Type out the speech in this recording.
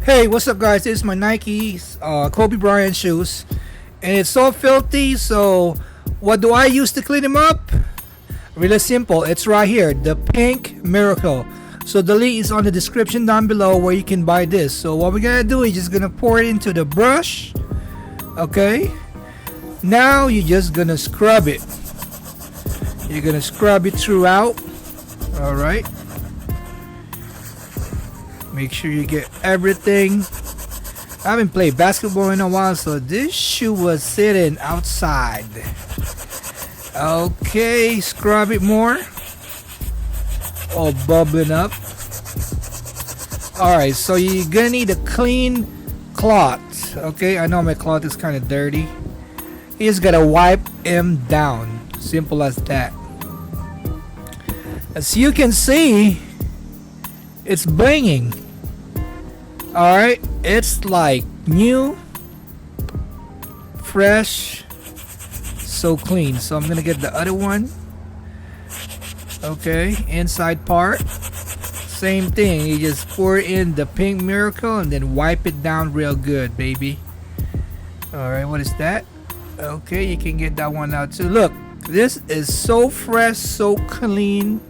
Hey, what's up, guys? This is my Nike Kobe Bryant shoes, and it's so filthy. So, what do I use to clean them up? Really simple. It's right here, the Pink Miracle. So the link is on the description down below where you can buy this. So what we're gonna do is just gonna pour it into the brush. Okay. Now you're just gonna scrub it. You're gonna scrub it throughout. All right. Make sure you get everything. I haven't played basketball in a while, so this shoe was sitting outside. Okay, scrub it more. All bubbling up. Alright, so you're gonna need a clean cloth. Okay, I know my cloth is kind of dirty. You just gotta wipe him down. Simple as that. As you can see, it's blinging. Alright, it's like new, fresh, so clean. So I'm gonna get the other one. Okay, inside part. Same thing, you just pour in the Pink Miracle and then wipe it down real good, baby. Alright, what is that? Okay, you can get that one out too. Look, this is so fresh, so clean.